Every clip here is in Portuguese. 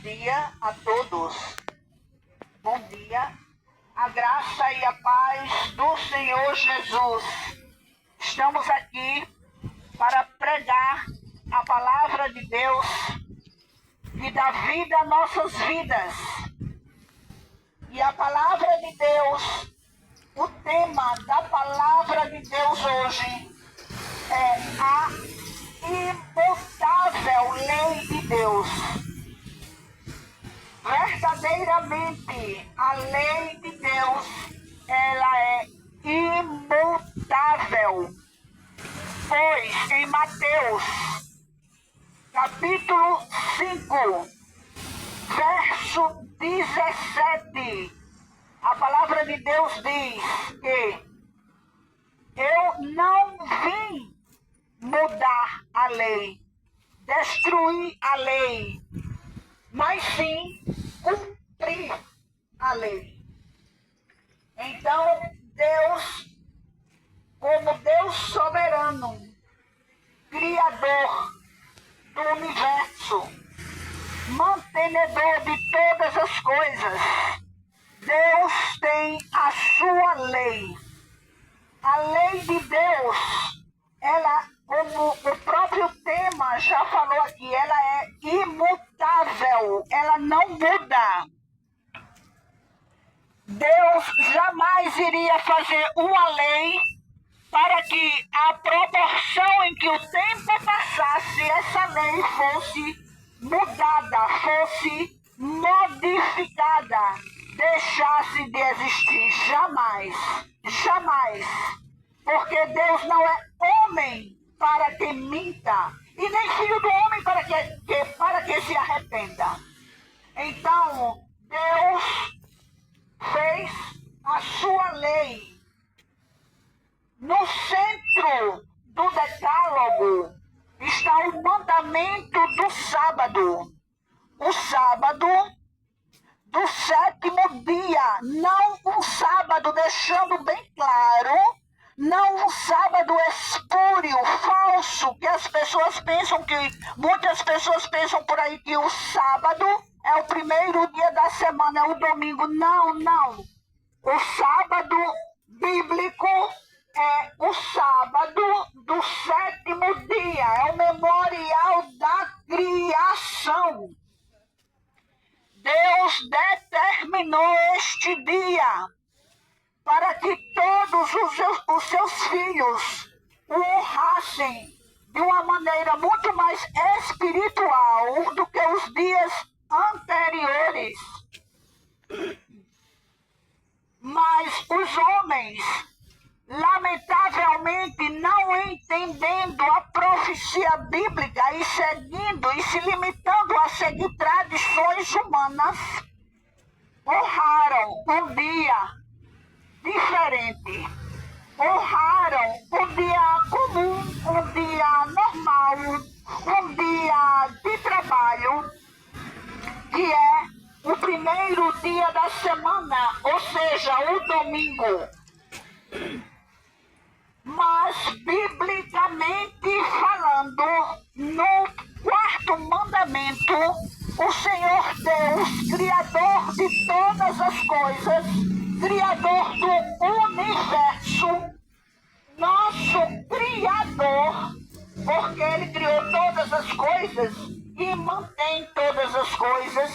dia a todos. Bom dia. A graça e a paz do Senhor Jesus. Estamos aqui para pregar a palavra de Deus que dá vida a nossas vidas. E a palavra de Deus, o tema da palavra de Deus hoje é a imutável lei de Deus. Verdadeiramente, a lei de Deus, ela é imutável. Pois em Mateus, capítulo 5, verso 17, a palavra de Deus diz que eu não vim mudar a lei, destruir a lei, mas sim cumprir a lei. Então, Deus, como Deus soberano, Criador do universo, mantenedor de todas as coisas, Deus tem a sua lei. A lei de Deus, ela, como o próprio tema já falou aqui, ela é imutável, ela não muda. Deus jamais iria fazer uma lei para que a proporção em que o tempo passasse, essa lei fosse mudada, fosse modificada, deixasse de existir. Jamais, jamais. Porque Deus não é homem para que minta, e nem filho do homem para que se arrependa. Então, Deus fez a sua lei. No centro do decálogo está o mandamento do sábado. O sábado do sétimo dia, não um sábado, deixando bem claro, não um sábado espúrio, falso, que as pessoas pensam muitas pessoas pensam por aí que o sábado é o primeiro dia da semana, é o domingo. Não, não. O sábado bíblico é o sábado do sétimo dia, é o memorial da criação. Deus determinou este dia para que todos os seus filhos o honrassem de uma maneira muito mais espiritual do que os dias anteriores. Mas os homens, lamentavelmente, não entendendo a profecia bíblica e seguindo e se limitando a seguir tradições humanas, honraram um dia diferente. Honraram um dia comum, um dia normal, um dia de trabalho, que é o primeiro dia da semana, ou seja, o domingo. Mas, biblicamente falando, no quarto mandamento, o Senhor Deus, Criador de todas as coisas, Criador do universo, nosso Criador, porque Ele criou todas as coisas e mantém todas as coisas,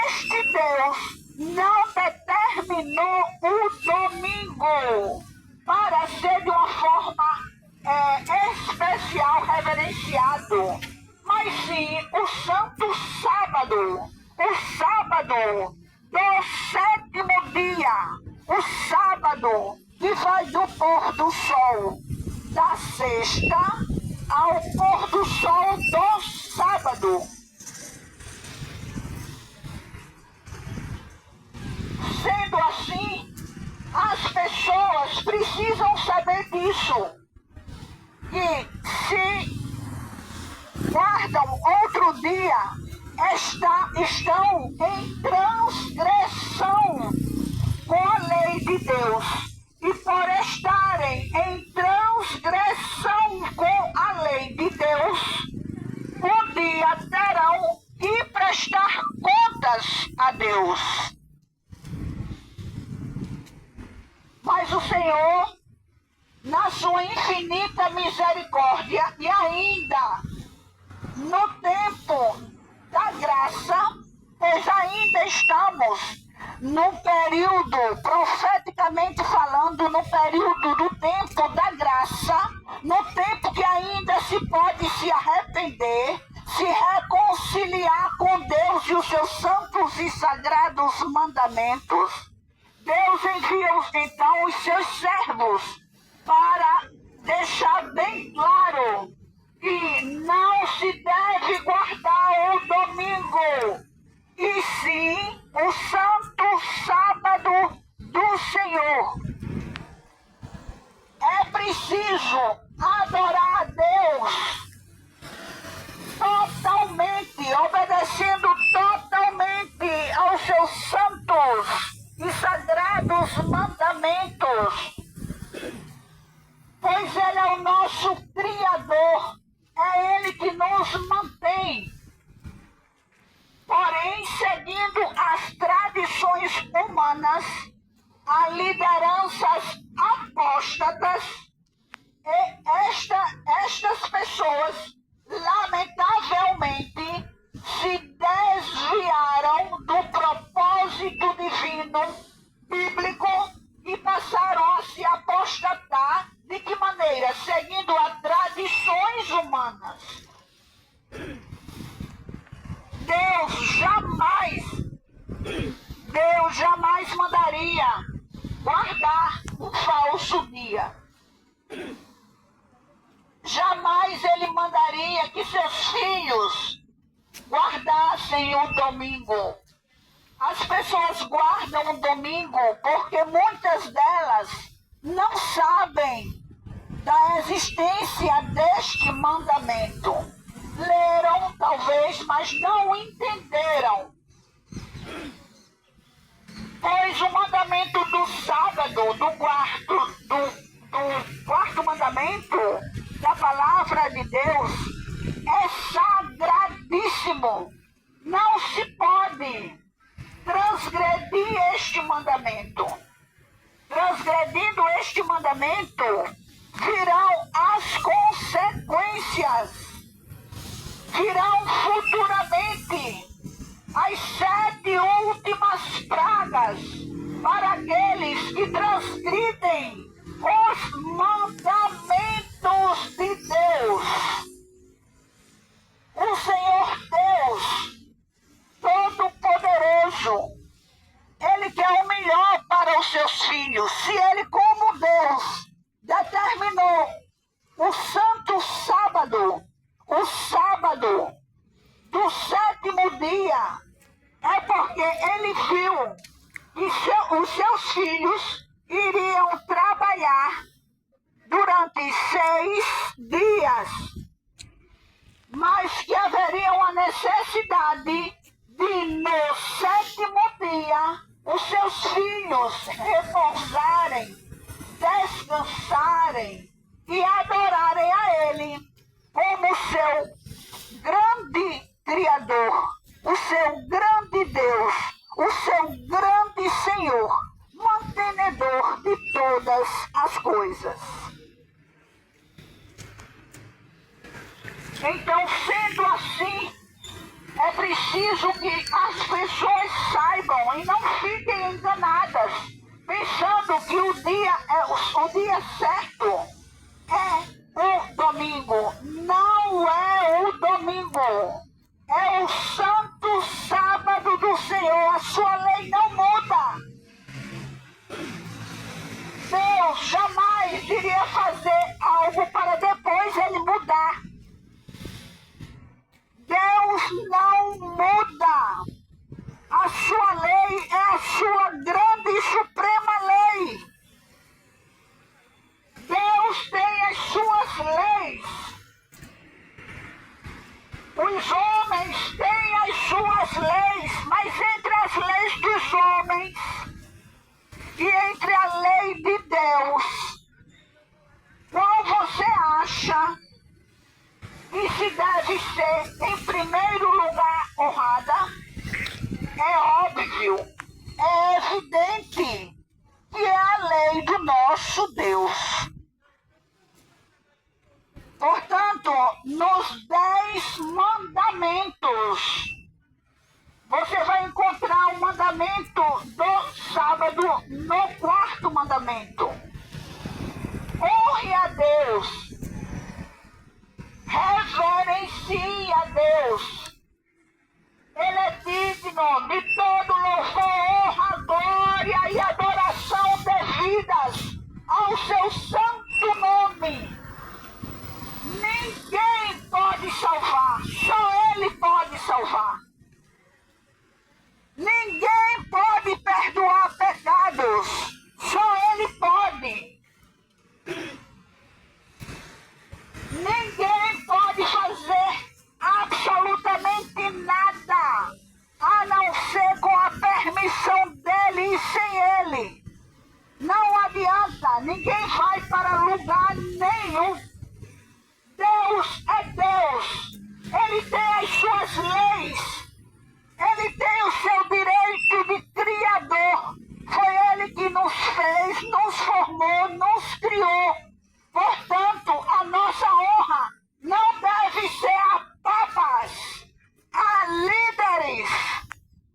este Deus não determinou o domingo para ser de uma forma especial, reverenciado, mas sim o santo sábado, o sábado do sétimo dia, o sábado que vai do pôr do sol da sexta ao pôr do sol do sábado. Sendo assim, as pessoas precisam saber disso, que se guardam outro dia, estão em transgressão com a lei de Deus. E por estarem em transgressão com a lei de Deus, um dia terão que prestar conta Deus. Mas o Senhor, na sua infinita misericórdia, e ainda no tempo da graça, pois ainda estamos no período, profeticamente falando, no período do tempo da graça, no tempo que ainda se pode se arrepender, se reconciliar com Deus e os seus santos e sagrados mandamentos. Deus envia então os seus servos para deixar bem claro que não se deve guardar o domingo, e sim o santo sábado do Senhor. É preciso adorar a Deus totalmente, obedecendo totalmente aos seus santos e sagrados mandamentos, pois Ele é o nosso Criador, é Ele que nos mantém. Porém, seguindo as tradições humanas, as lideranças apóstatas, estas pessoas, lamentavelmente, se desviaram do propósito divino, bíblico, e passaram a se apostatar. De que maneira? Seguindo as tradições humanas. Deus jamais mandaria guardar um falso dia. Jamais Ele mandaria que seus filhos guardassem o domingo. As pessoas guardam o domingo porque muitas delas não sabem da existência deste mandamento. Leram, talvez, mas não entenderam. Pois o mandamento do sábado, do quarto mandamento da palavra de Deus, é sagradíssimo. Não se pode transgredir este mandamento. Transgredindo este mandamento, virão as consequências. Virão futuramente as 7 últimas pragas para aqueles que transgridem os mandamentos de Deus. O Senhor Deus Todo-Poderoso, Ele quer o melhor para os seus filhos. Se Ele, como Deus, determinou o santo sábado, o sábado do 7º dia, é porque Ele viu que os seus filhos iriam trabalhar durante 6 dias, mas que haveria uma necessidade de, no 7º dia, os seus filhos repousarem, descansarem e adorarem a Ele como seu grande Criador, o seu grande Deus, o seu grande Senhor, mantenedor de todas as coisas. Então, sendo assim, é preciso que as pessoas saibam e não fiquem enganadas, pensando que o dia certo é o domingo. Não é o domingo. É o santo sábado do Senhor. A sua lei não muda. Deus jamais iria fazer algo para depois Ele mudar. Deus não muda. A sua lei é a sua grande e suprema lei. Deus tem as suas leis. Os homens têm as suas leis, mas entre as leis dos homens e entre a lei de Deus, qual você acha que se deve ser, em primeiro lugar, honrada, é óbvio, é evidente que é a lei do nosso Deus. Portanto, nos 10 mandamentos, você vai encontrar o mandamento do sábado no 4º mandamento. Honre a Deus, reverencie a Deus. Ele é digno de todo louvor, honra, glória e adoração devidas ao seu santo nome. Ninguém pode salvar, só Ele pode salvar. Ninguém pode perdoar pecados, só Ele pode. Ninguém pode fazer absolutamente nada, a não ser com a permissão dEle e sem Ele. Não adianta, ninguém vai para lugar nenhum. Deus é Deus, Ele tem as suas leis, Ele tem o seu direito de criador. Foi Ele que nos fez, nos formou, nos criou. Portanto, a nossa honra não deve ser a papas, a líderes,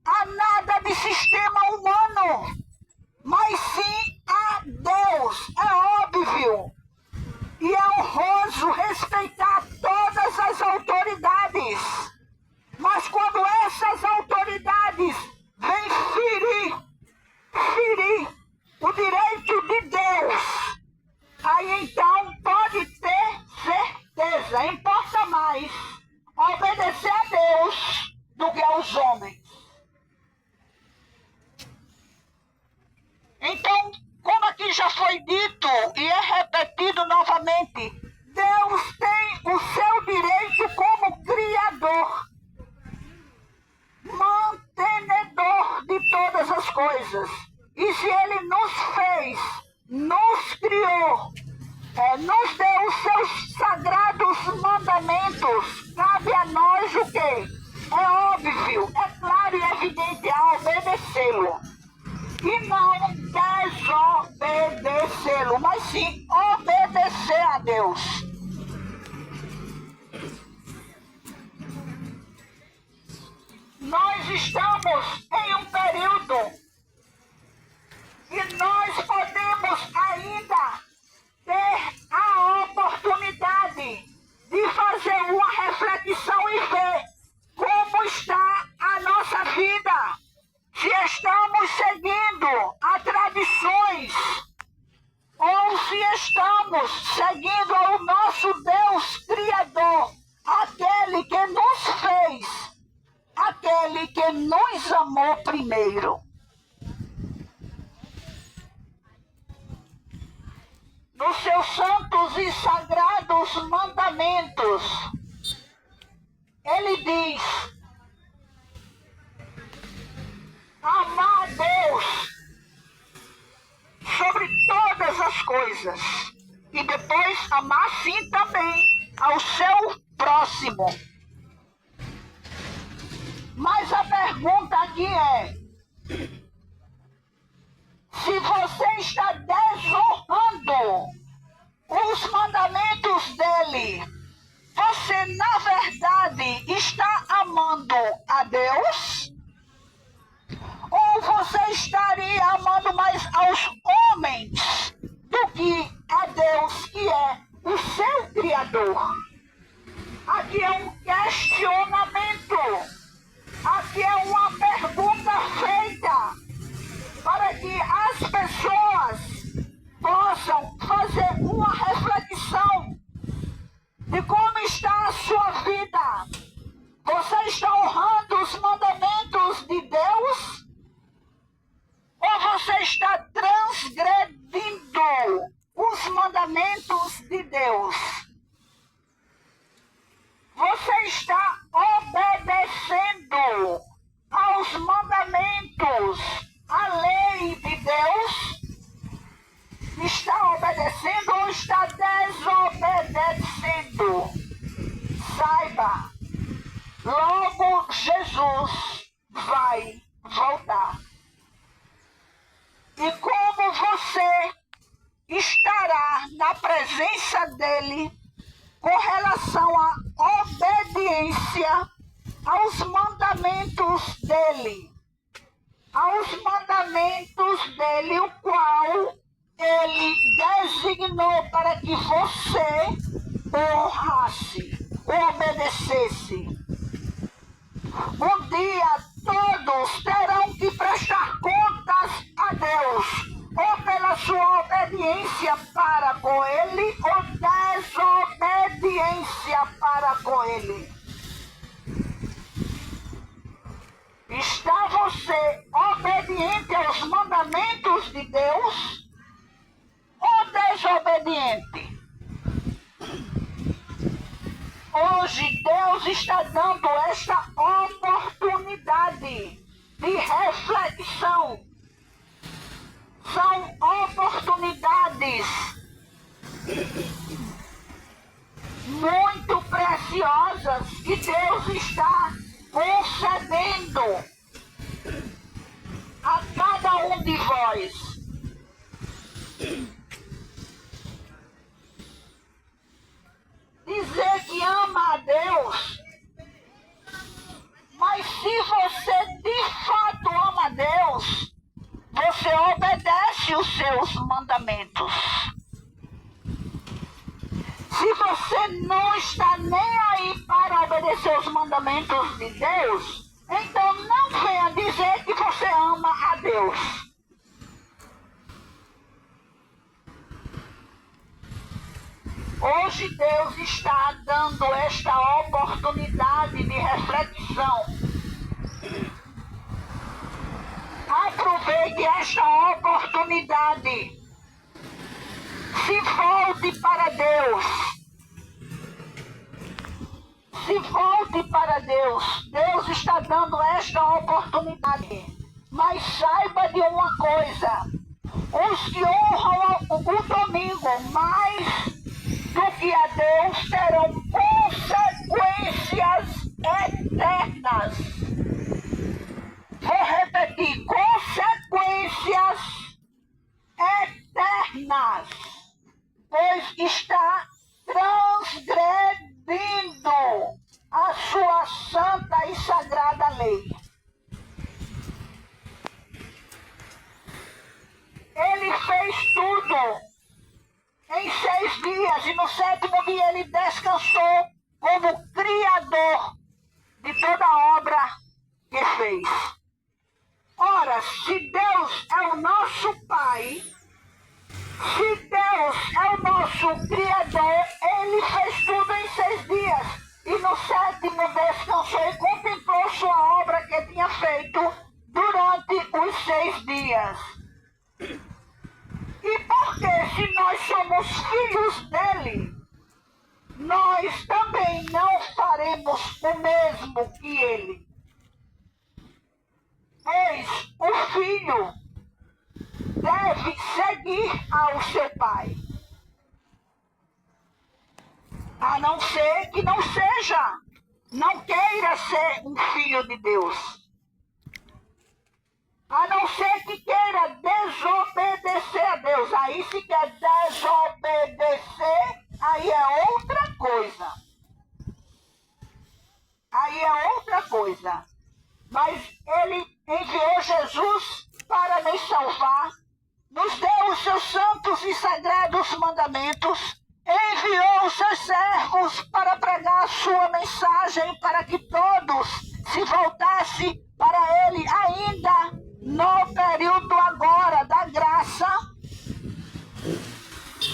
a nada de sistema humano, mas sim a Deus. É óbvio e é honroso respeitar todas as autoridades. Mas quando essas autoridades vêm ferir o direito de Deus, aí então pode ter certeza, importa mais obedecer a Deus do que aos homens. Então, como aqui já foi dito e é repetido novamente, Deus tem o seu direito como Criador, mantenedor de todas as coisas. E se Ele nos fez, nos criou, nos deu os seus sagrados mandamentos, cabe a nós o quê? É óbvio, é claro e evidente a obedecê-lo. E não desobedecê-lo, mas sim obedecer a Deus. Nós estamos em um período e nós podemos ainda ter a oportunidade de fazer uma reflexão e ver como está a nossa vida. Se estamos seguindo a tradições ou se estamos seguindo o nosso Deus Criador, aquele que nos fez, aquele que nos amou primeiro. Nos seus santos e sagrados mandamentos, Ele diz: amar a Deus sobre todas as coisas e depois amar sim também ao seu próximo. Mas a pergunta aqui é: se você está desonrando os mandamentos dele, você na verdade está amando a Deus? Ou você estaria amando mais aos homens do que a Deus, que é o seu Criador? Aqui é um questionamento. Aqui é uma pergunta feita para que as pessoas possam fazer uma reflexão de como está a sua vida. Você está honrando os mandamentos de Deus? Ou você está transgredindo os mandamentos de Deus? Você está obedecendo aos mandamentos, à lei de Deus? Está obedecendo ou está desobedecendo? Saiba, logo Jesus vai voltar. E como você estará na presença dele com relação à obediência aos mandamentos dele, o qual ele designou para que você honrasse, obedecesse. Um dia todos terão que prestar contas a Deus, ou pela sua obediência para com ele, ou desobediência para com ele. Está você obediente aos mandamentos de Deus ou desobediente? Hoje Deus está dando esta oportunidade de reflexão. São oportunidades muito preciosas que Deus está concedendo a cada um de vós. Dizer que ama a Deus, mas se você de fato ama a Deus, você obedece os seus mandamentos. Se você não está nem aí para obedecer os mandamentos de Deus, então não venha dizer que você ama a Deus. Hoje Deus está dando esta oportunidade de reflexão. Aproveite esta oportunidade. Se volte para Deus. Se volte para Deus. Deus está dando esta oportunidade. Mas saiba de uma coisa. Os que honram o domingo mais do que a Deus terão consequências eternas. Vou repetir, consequências eternas, pois está transgredindo a sua santa e sagrada lei. Ele fez tudo em 6 dias e no 7º dia ele descansou como Criador de toda a obra que fez. Ora, se Deus é o nosso Pai, se Deus é o nosso Criador, ele fez tudo em 6 dias e no 7º descansou e contemplou sua obra que tinha feito durante os 6 dias. E porque se nós somos filhos dele, nós também não faremos o mesmo que ele. Pois o filho deve seguir ao seu pai. A não ser que não seja, não queira ser um filho de Deus. A não ser que queira desobedecer a Deus. Aí se quer desobedecer, aí é outra coisa. Aí é outra coisa. Mas ele enviou Jesus para nos salvar, nos deu os seus santos e sagrados mandamentos, enviou os seus servos para pregar a sua mensagem para que todos se voltassem para ele ainda no período agora da graça.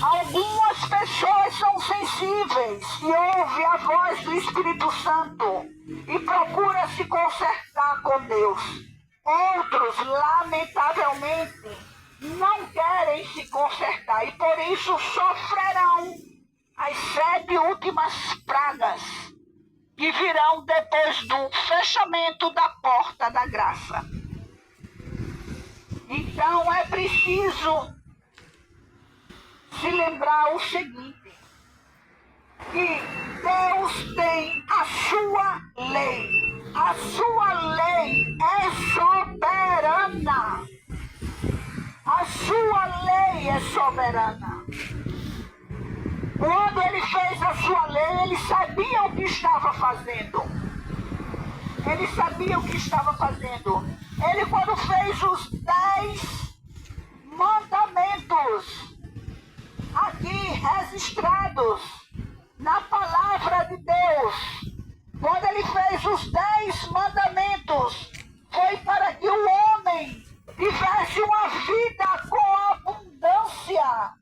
Algumas pessoas são sensíveis e ouvem a voz do Espírito Santo e procuram se consertar com Deus. Outros, lamentavelmente, não querem se consertar e por isso sofrerão as 7 últimas pragas que virão depois do fechamento da porta da graça. Então é preciso se lembrar o seguinte, que Deus tem a sua lei. A sua lei é soberana. A sua lei é soberana. Quando ele fez a sua lei, ele sabia o que estava fazendo. Ele sabia o que estava fazendo. Ele, quando fez os 10 mandamentos, aqui registrados na palavra de Deus, quando ele fez os 10 mandamentos, foi para que o homem tivesse uma vida com abundância,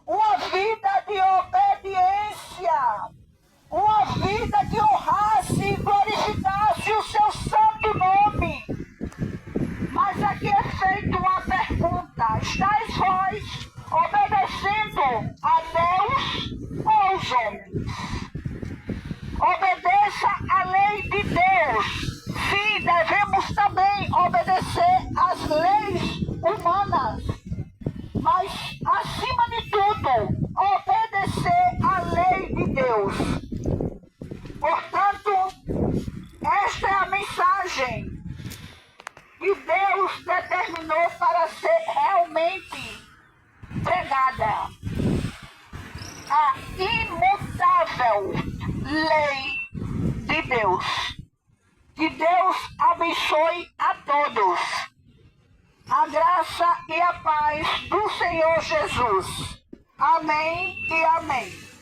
uma vida de obediência, uma vida que honrasse e glorificasse o seu santo nome. Mas aqui é feita uma pergunta: estáis vós obedecendo a Deus ou aos homens? Obedeça a lei de Deus. Sim, devemos também obedecer às leis humanas, mas, acima de tudo, obedecer à lei de Deus. Portanto, esta é a mensagem que Deus determinou para ser realmente pregada. A imutável lei de Deus. Que Deus abençoe a todos. A graça e a paz do Senhor Jesus. Amém e amém.